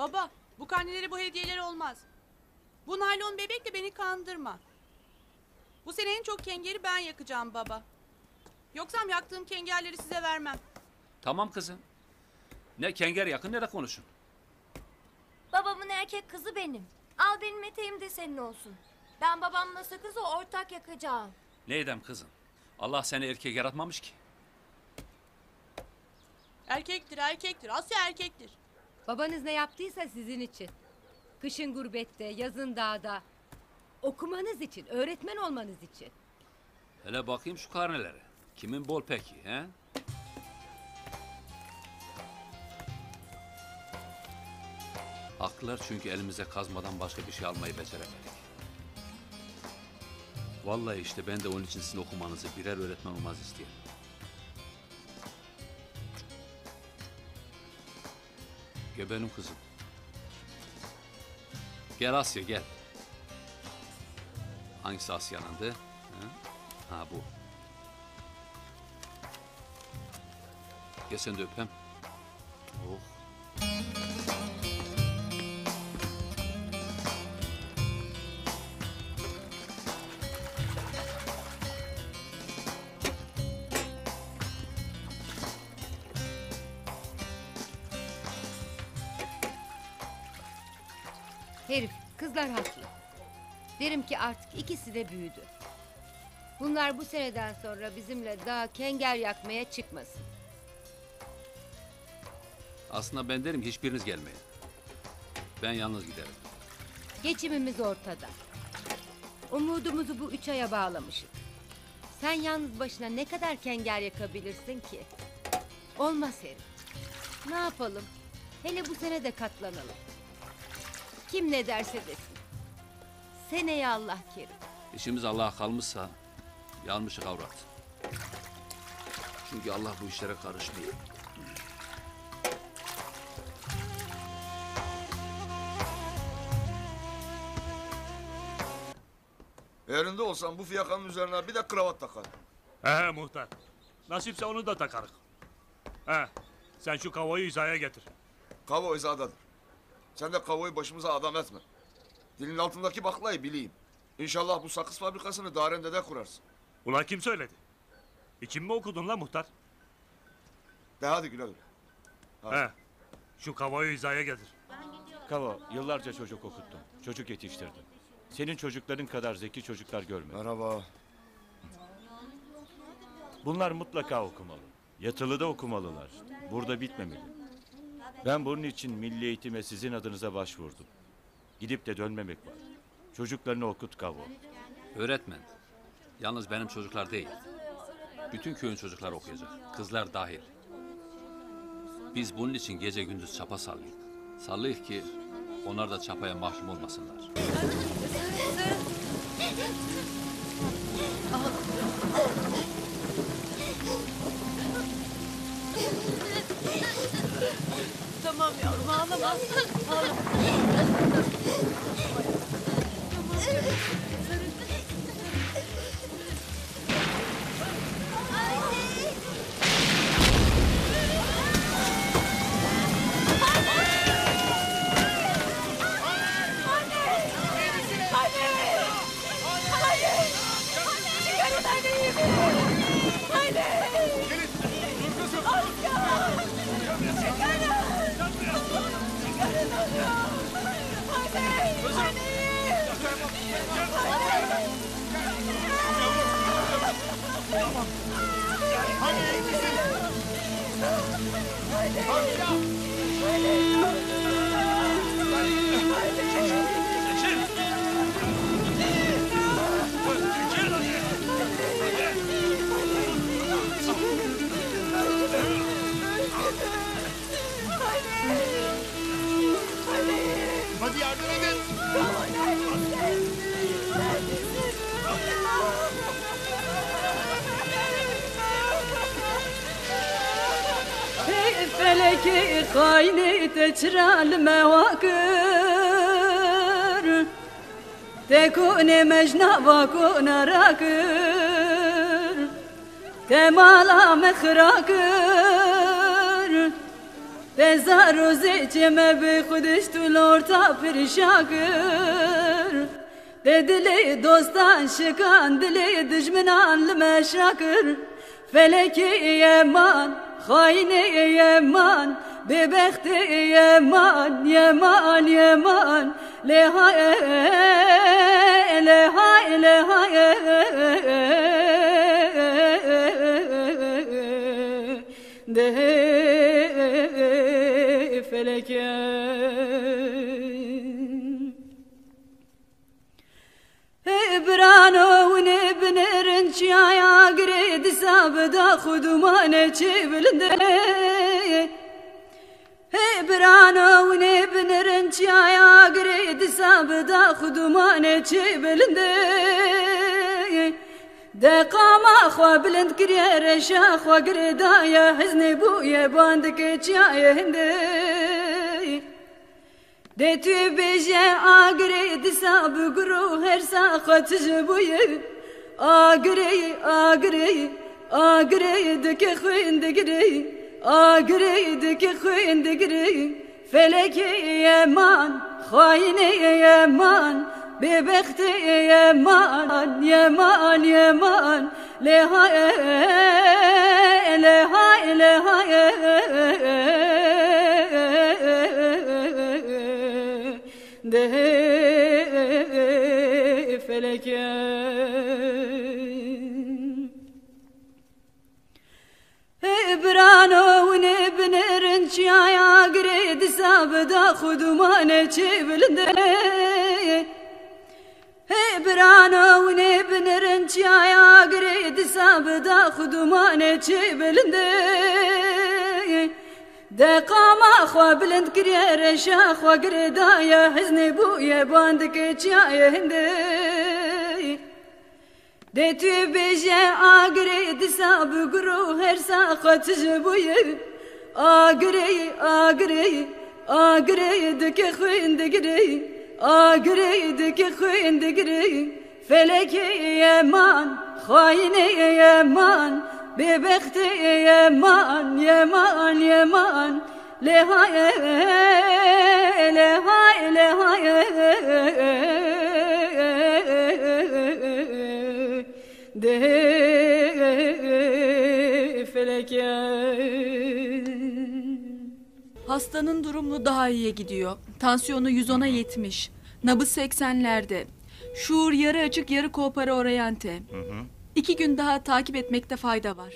Baba, bu karneleri, bu hediyeler olmaz. Bu naylon bebekle beni kandırma. Bu sene en çok kengeri ben yakacağım baba. Yoksam yaktığım kengerleri size vermem. Tamam kızım. Ne kenger yakın ne de konuşun. Babamın erkek kızı benim. Al benim eteğim de senin olsun. Ben babamla sakızı ortak yakacağım. Ne edem kızım? Allah seni erkek yaratmamış ki. Erkektir, erkektir. Asya erkektir. Babanız ne yaptıysa sizin için. Kışın gurbette, yazın dağda. Okumanız için, öğretmen olmanız için. Hele bakayım şu karnelere. Kimin bol peki he? Haklılar çünkü elimize kazmadan başka bir şey almayı beceremedik. Vallahi işte ben de onun için sizin okumanızı, birer öğretmen olmaz isteyen. Gebenim kızım. Gel Asya gel. Hangisi Asya'nındı? Ha bu. Gel sen de öpem. Oh. Herif, kızlar haklı. Derim ki artık ikisi de büyüdü. Bunlar bu seneden sonra bizimle daha kenger yakmaya çıkmasın. Aslında ben derim ki hiçbiriniz gelmeyin. Ben yalnız giderim. Geçimimiz ortada. Umudumuzu bu 3 aya bağlamışız. Sen yalnız başına ne kadar kenger yakabilirsin ki? Olmaz herif. Ne yapalım? Hele bu sene de katlanalım. Kim ne derse desin. Seneye Allah kerim. İşimiz Allah'a kalmışsa yanmışık avrat. Çünkü Allah bu işlere karışmıyor. Yerinde olsam bu fiyakanın üzerine bir de kravat takar. He muhtar. Nasipse onu da takarız. He. Sen şu kavayı hizaya getir. Kavo izadadır. Sen de kavoyu başımıza adam etme. Dilin altındaki baklayı bileyim. İnşallah bu sakız fabrikasını Darende'de kurarsın. Ulan kim söyledi? İçin mi okudun la muhtar? De hadi güle güle. Hadi. He. Şu kavayı hizaya getir. Kavo, yıllarca çocuk okuttum. Çocuk yetiştirdim. Senin çocukların kadar zeki çocuklar görmedim. Merhaba. Bunlar mutlaka okumalı. Yatılı da okumalılar. Burada bitmemeli. Ben bunun için milli eğitime sizin adınıza başvurdum. Gidip de dönmemek var. Çocuklarını okut Kavo. Öğretmen. Yalnız benim çocuklar değil. Bütün köyün çocukları okuyacak. Kızlar dahil. Biz bunun için gece gündüz çapa sallıyık. Sallıyık ki onlar da çapaya mahkum olmasınlar. Tamam yavrum, ağlama. Hadi yardım edin. فلکی خاینی تچرال مواکر تکون مجنا واکون راکر تمالا مخراکر تزا روزی چمه به خودش تو لورتا پریشاکر ده دلی دوستان شکان دلی دجمنان لمشاکر فلکی یمان خاینی یمان ببختی یمان یمان یمان لهای لهای لهای ده فلکی برانو ونبنرن شايا قريد سابدا خدومانه چي بلنده برانو ونبنرن شايا قريد سابدا خدومانه چي بلنده دقاما خوا بلند كرير شاخوا قريدا يا حزني بويا باندك چايا هنده ده توی بیشه آگری دسا بگرو هر ساخت جبوی آگری آگری آگری دکی خوین دگری آگری دکی خوین دگری فلکی یمان خاینی یمان ببختی یمان یمان یمان لهای لهای لهای de feleke brano ne bnerin çaya gred sabda khudumane çebilde brano ne bnerin çaya gred sabda khudumane çebilde دقاما خوا بلند كرير شاخوا قريدا يا حزني بويا باندك چايا هندي ديتو بيجي آقري دسا بقرو هر ساقا تجبويا آقري آقري آقري دكي خوين دقري آقري دكي خوين دقري فلكي يمان خايني يمان ببختي يمان يمان يمان لهاي لهاي لهاي ده felek Hastanın durumu daha iyiye gidiyor. Tansiyonu 110'a 70. Nabız 80'lerde. Şuur yarı açık yarı koopara oryante. 2 gün daha takip etmekte fayda var.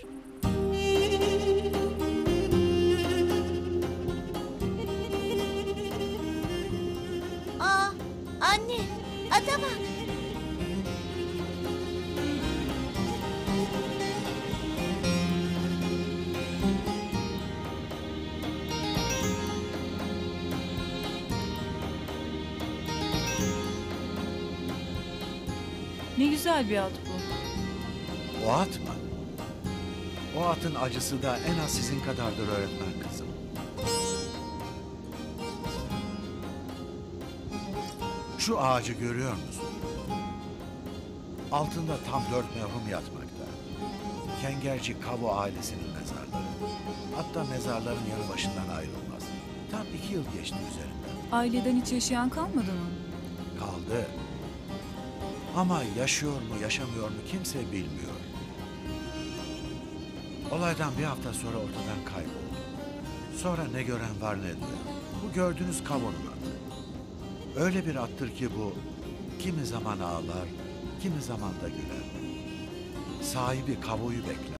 Aa, anne, ata bak. Ne güzel bir at bu. O at mı? O atın acısı da en az sizin kadardır öğretmen kızım. Şu ağacı görüyor musun? Altında tam 4 merhum yatmakta. Kengerci Kavo ailesinin mezarları. Hatta mezarların yanı başından ayrılmaz. Tam 2 yıl geçti üzerinden. Aileden hiç yaşayan kalmadı mı? Kaldı. Ama yaşıyor mu yaşamıyor mu kimse bilmiyor. Olaydan bir hafta sonra ortadan kayboldu. Sonra ne gören var ne duyan. Bu gördüğünüz Kavo'nun atı. Öyle bir attır ki bu kimi zaman ağlar, kimi zaman da güler. Sahibi Kavo'yu bekler.